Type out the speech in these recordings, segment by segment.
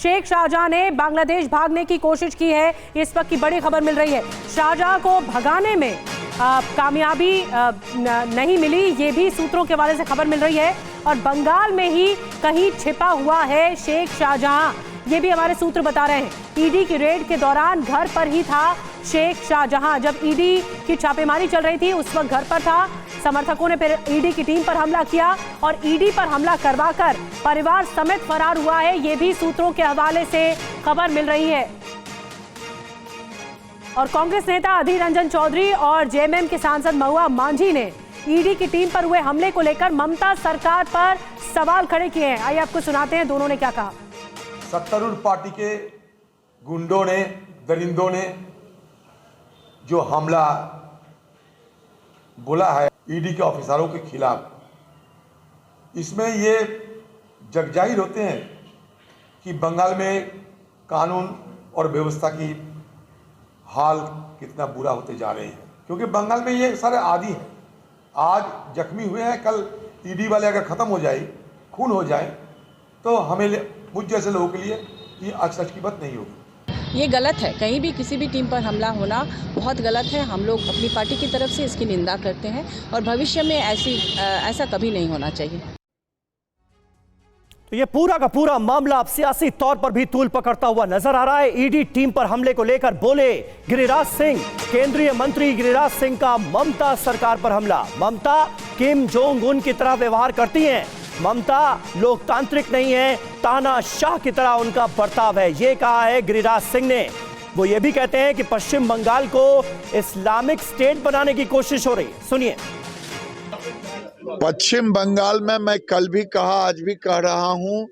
शेख शाहजहां ने बांग्लादेश भागने की कोशिश की है, इस वक्त की बड़ी खबर मिल रही है। शाहजहां को भगाने में कामयाबी नहीं मिली, ये भी सूत्रों के हवाले से खबर मिल रही है। और बंगाल में ही कहीं छिपा हुआ है शेख शाहजहां, ये भी हमारे सूत्र बता रहे हैं। ईडी की रेड के दौरान घर पर ही था शेख शाहजहां। जब ईडी की छापेमारी चल रही थी उस वक्त घर पर था। समर्थकों ने फिर ईडी की टीम पर हमला किया और ईडी पर हमला करवाकर परिवार समेत फरार हुआ है, ये भी सूत्रों के हवाले से खबर मिल रही है। और कांग्रेस नेता अधीर रंजन चौधरी और जेएमएम के सांसद महुआ मांझी ने ईडी की टीम पर हुए हमले को लेकर ममता सरकार पर सवाल खड़े किए हैं। आइए आपको सुनाते हैं दोनों ने क्या कहा। सत्तारूढ़ पार्टी के गुंडों ने, दरिंदों ने जो हमला बोला है ईडी के ऑफिसरों के खिलाफ, इसमें ये जगजाहिर होते हैं कि बंगाल में कानून और व्यवस्था की हाल कितना बुरा होते जा रहे हैं। क्योंकि बंगाल में ये सारे आदी हैं, आज जख्मी हुए हैं, कल ईडी वाले अगर ख़त्म हो जाए, खून हो जाए, तो हमें मुझ जैसे लोगों के लिए ये अचरज की बात नहीं होगी। ये गलत है, कहीं भी किसी भी टीम पर हमला होना बहुत गलत है। हम लोग अपनी पार्टी की तरफ से इसकी निंदा करते हैं और भविष्य में ऐसा कभी नहीं होना चाहिए। तो ये पूरा का पूरा मामला अब सियासी तौर पर भी तूल पकड़ता हुआ नजर आ रहा है। ईडी टीम पर हमले को लेकर बोले गिरिराज सिंह, केंद्रीय मंत्री गिरिराज सिंह का ममता सरकार पर हमला। ममता किम जोंग उन की तरह व्यवहार करती हैं, ममता लोकतांत्रिक नहीं है, तानाशाह की तरह उनका बर्ताव है, ये कहा है गिरिराज सिंह ने। वो ये भी कहते हैं कि पश्चिम बंगाल को इस्लामिक स्टेट बनाने की कोशिश हो रही है। सुनिए। पश्चिम बंगाल में मैं कल भी कहा, आज भी कह रहा हूं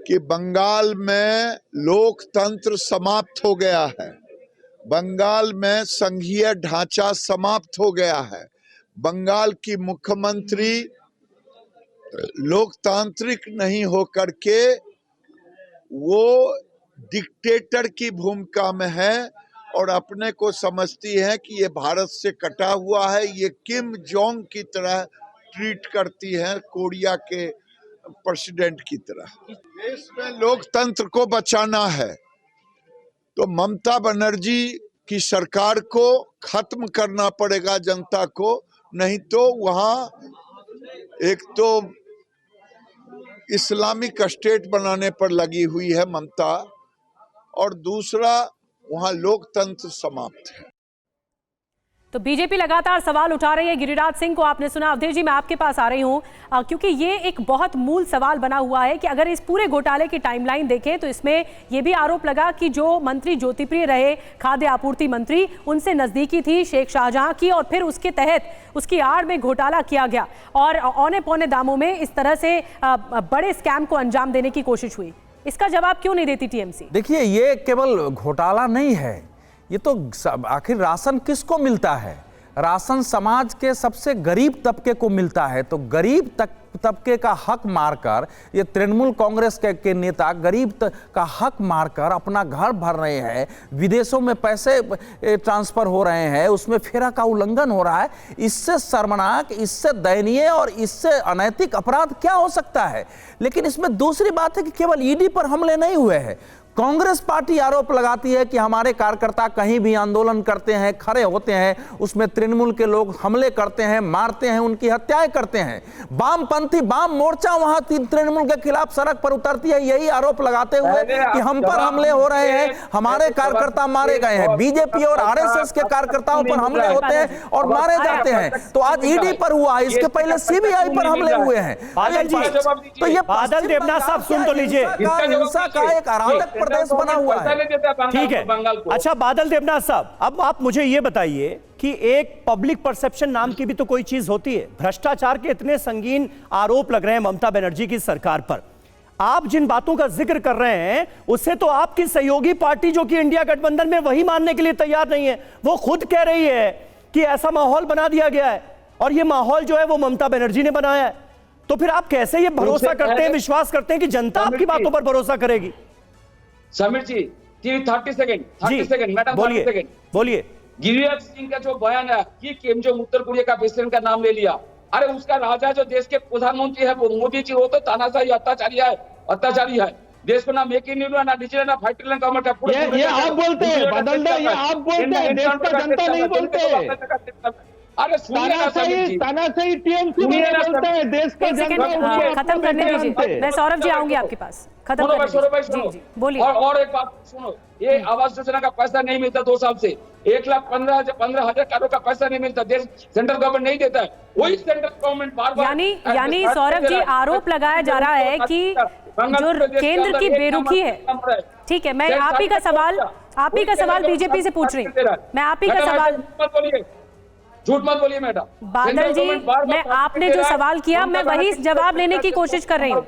कि बंगाल में लोकतंत्र समाप्त हो गया है, बंगाल में संघीय ढांचा समाप्त हो गया है। बंगाल की मुख्यमंत्री लोकतांत्रिक नहीं होकर के वो डिक्टेटर की भूमिका में है और अपने को समझती है कि ये भारत से कटा हुआ है। ये किम जोंग की तरह ट्रीट करती है, कोरिया के प्रेसिडेंट की तरह। देश में लोकतंत्र को बचाना है तो ममता बनर्जी की सरकार को खत्म करना पड़ेगा, जनता को, नहीं तो वहां एक तो इस्लामिक स्टेट बनाने पर लगी हुई है ममता और दूसरा वहां लोकतंत्र समाप्त है। तो बीजेपी लगातार सवाल उठा रही है। गिरिराज सिंह को आपने सुना। अवधेश जी, मैं आपके पास आ रही हूं क्योंकि ये एक बहुत मूल सवाल बना हुआ है कि अगर इस पूरे घोटाले की टाइमलाइन देखें तो इसमें ये भी आरोप लगा कि जो मंत्री ज्योतिप्रिय रहे, खाद्य आपूर्ति मंत्री, उनसे नजदीकी थी शेख शाहजहां की और फिर उसके तहत उसकी आड़ में घोटाला किया गया और औने पौने दामों में इस तरह से बड़े स्कैम को अंजाम देने की कोशिश हुई। इसका जवाब क्यों नहीं देती टीएमसी? देखिए, ये केवल घोटाला नहीं है, ये तो आखिर राशन किसको मिलता है? राशन समाज के सबसे गरीब तबके को मिलता है। तो गरीब तबके का हक मारकर ये तृणमूल कांग्रेस के नेता गरीब का हक मारकर अपना घर भर रहे हैं, विदेशों में पैसे ट्रांसफर हो रहे हैं, उसमें फेरा का उल्लंघन हो रहा है। इससे शर्मनाक, इससे दयनीय और इससे अनैतिक अपराध क्या हो सकता है? लेकिन इसमें दूसरी बात है कि केवल ईडी पर हमले नहीं हुए हैं। कांग्रेस पार्टी आरोप लगाती है कि हमारे कार्यकर्ता कहीं भी आंदोलन करते हैं, खड़े होते हैं, उसमें तृणमूल के लोग हमले करते हैं, मारते हैं, उनकी हत्याएं करते हैं। वामपंथी वाम मोर्चा वहां तृणमूल के खिलाफ सड़क पर उतरती है, यही आरोप लगाते हुए कि हम पर हमले हो रहे हैं, हमारे कार्यकर्ता मारे गए हैं। बीजेपी और आरएसएस के कार्यकर्ताओं पर हमले होते हैं और मारे जाते हैं। तो आज ईडी पर हुआ, इसके पहले सीबीआई पर हमले हुए हैं। तो ये बादल देवनाथ साहब सुन तो लीजिए, हिंसा का एक अराजक प्रदेश बना हुआ है। ठीक है, अच्छा बादल देवनाथ साहब, अब आप मुझे ये बताइए कि एक पब्लिक परसेप्शन नाम की भी तो कोई चीज होती है। भ्रष्टाचार के इतने संगीन आरोप लग रहे हैं ममता बनर्जी की सरकार पर। आप जिन बातों का जिक्र कर रहे हैं उससे तो आपकी सहयोगी पार्टी जो कि इंडिया गठबंधन में, वही मानने के लिए तैयार नहीं है। वो खुद कह रही है कि ऐसा माहौल बना दिया गया है और ये माहौल जो है वो ममता बनर्जी ने बनाया है। तो फिर आप कैसे ये भरोसा करते हैं, विश्वास करते हैं कि जनता आपकी बातों पर भरोसा करेगी? समीर जी, 30 सेकंड मैडम, बोलिए। गिरिराज सिंह का जो बयान है कि किम जोंग उत्तर कोरिया का प्रेसिडेंट का नाम ले लिया, अरे उसका राजा जो देश के प्रधानमंत्री है वो मोदी जी, वो तो तानाशाही अत्याचारी है। देश को ना मेक इन इंडिया, ना डिजिटल, ना 5 ट्रिलियन गवर्नमेंट का पूरा ये आप बोलते हैं, बदल दो, ये आप बोलते हैं, देश का जनता नहीं बोलते। अरे तानाशाही टीएमसी बोलते हैं, देश का एक सेकंड खत्म करने दीजिए, मैं सौरभ जी आऊंगी आपके पास, खत्म करने दीजिए। जी बोलिए। और एक बात सुनो, ये आवास योजना का पैसा नहीं मिलता 2 साल से, 1,15,000 करोड़ का पैसा नहीं मिलता, देश सेंट्रल गवर्नमेंट नहीं देता है, वही सेंट्रल गवर्नमेंट बार-बार यानी सौरभ जी आरोप लगाया जा रहा है कि जो केंद्र की बेरुखी है। ठीक है, मैं आप ही का सवाल बीजेपी से पूछ रही हूँ, मैं आप ही का सवाल, झूठ मत बोलिए मैडम। बादल जी, मैं आपने जो सवाल किया मैं वही जवाब लेने की कोशिश कर रही हूँ।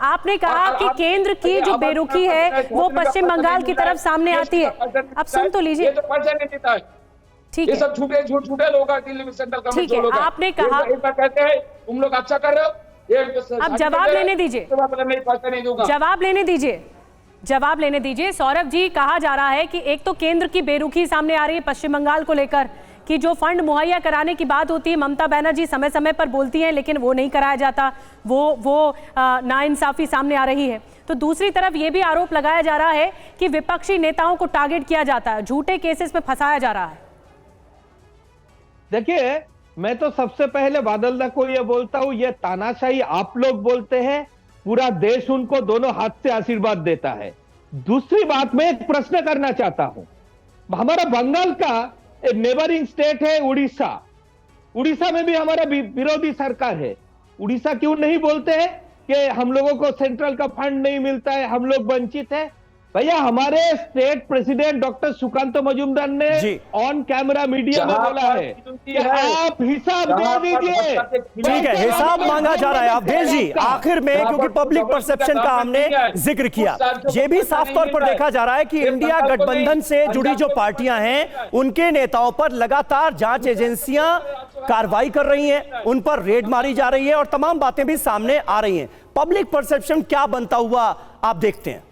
आपने कहा कि केंद्र की जो बेरुखी है वो पश्चिम बंगाल की तरफ सामने आती है। अब सुन तो लीजिए। ठीक है, सब झूठे लोग हैं दिल्ली में, सेंट्रल गवर्नमेंट। ठीक है, आपने कहा, कहते हैं तुम लोग अच्छा कर रहे हो, अब जवाब लेने दीजिए, जवाब लेने दीजिए। सौरभ जी, कहा जा रहा है कि एक तो केंद्र की बेरुखी सामने आ रही है पश्चिम बंगाल को लेकर, कि जो फंड मुहैया कराने की बात होती है ममता बनर्जी समय समय पर बोलती हैं लेकिन वो नहीं कराया जाता, वो नाइंसाफी सामने आ रही है। तो दूसरी तरफ ये भी आरोप लगाया जा रहा है कि विपक्षी नेताओं को टारगेट किया जाता है, झूठे केसेस में फंसाया जा रहा है। देखिए, मैं तो सबसे पहले बादल दा को ये बोलता हूं, ये तानाशाही आप लोग बोलते हैं, पूरा देश उनको दोनों हाथ से आशीर्वाद देता है। दूसरी बात, मैं एक प्रश्न करना चाहता हूं, हमारा बंगाल का नेबरिंग स्टेट है उड़ीसा, उड़ीसा में भी हमारा विरोधी सरकार है। उड़ीसा क्यों नहीं बोलते हैं कि हम लोगों को सेंट्रल का फंड नहीं मिलता है, हम लोग वंचित है? भैया, हमारे state president doctor Sukanta Majumdar ने ऑन कैमरा मीडिया में बोला है कि आप हिसाब दे दीजिए। ठीक है, हिसाब मांगा जा रहा है। अवधेश जी, आखिर में क्योंकि पब्लिक परसेप्शन का हमने जिक्र किया, ये भी साफ तौर पर देखा जा रहा है कि इंडिया गठबंधन से जुड़ी जो पार्टियां हैं उनके नेताओं पर लगातार जांच एजेंसियां कार्रवाई कर रही हैं, उन पर रेड मारी जा रही है और तमाम बातें भी सामने आ रही हैं। पब्लिक परसेप्शन क्या बनता हुआ आप देखते हैं?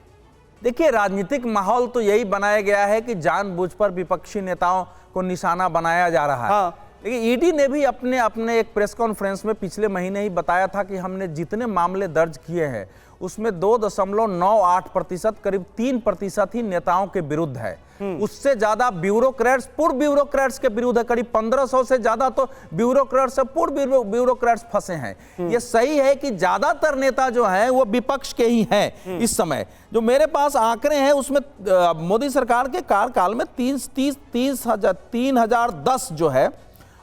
देखिए, राजनीतिक माहौल तो यही बनाया गया है कि जानबूझ पर विपक्षी नेताओं को निशाना बनाया जा रहा है। हाँ। लेकिन ईडी ने भी अपने एक प्रेस कॉन्फ्रेंस में पिछले महीने ही बताया था कि हमने जितने मामले दर्ज किए हैं उसमें 2.98%, करीब 3% ही नेताओं के विरुद्ध है। उससे ज्यादा ब्यूरोक्रेट्स, पूर्व ब्यूरोक्रेट्स के विरुद्ध है। करीब 1500 से ज्यादा तो ब्यूरोक्रेट्स, पूर्व ब्यूरोक्रेट्स फंसे हैं। ये सही है कि ज्यादातर नेता जो हैं वो विपक्ष के ही हैं। इस समय जो मेरे पास आंकड़े हैं उसमें मोदी सरकार के कार्यकाल में 3010 जो है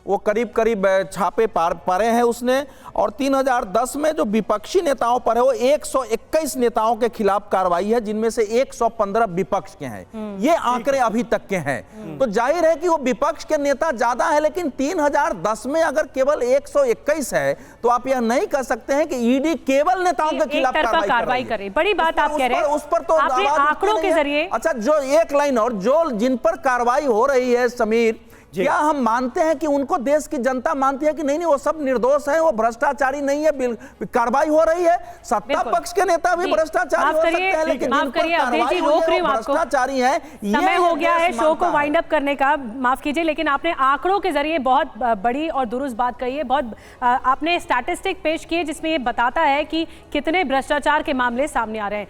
वो करीब छापे पड़े हैं उसने, और 3010 में जो विपक्षी नेताओं पर है वो 121 नेताओं के खिलाफ कार्रवाई है, जिनमें से 115 विपक्ष के हैं। ये आंकड़े अभी तक के हैं। तो जाहिर है कि वो विपक्ष के नेता ज्यादा है, लेकिन 3010 में अगर केवल 121 है तो आप यह नहीं कह सकते हैं कि ईडी केवल नेताओं के खिलाफ कार्रवाई कर रही है। बड़ी बात आप कह रहे हैं, उस पर तो आंकड़ों के जरिए। अच्छा, जो एक लाइन और, जो जिन पर कार्रवाई हो रही है समीर, क्या हम मानते हैं कि उनको देश की जनता मानती है कि नहीं वो सब निर्दोष है, वो भ्रष्टाचारी नहीं है, कार्रवाई हो रही है? सत्ता पक्ष के नेता भी भ्रष्टाचारी हो सकते हैं, लेकिन जिन पर कार्रवाई हो रही है वो भ्रष्टाचारी है। समय हो गया है शो को वाइंड अप करने का, माफ कीजिए, लेकिन आपने आंकड़ों के जरिए बहुत बड़ी और दुरुस्त बात कही है। बहुत आपने स्टैटिस्टिक पेश किए जिसमें ये बताता है कि कितने भ्रष्टाचार के मामले सामने आ रहे हैं।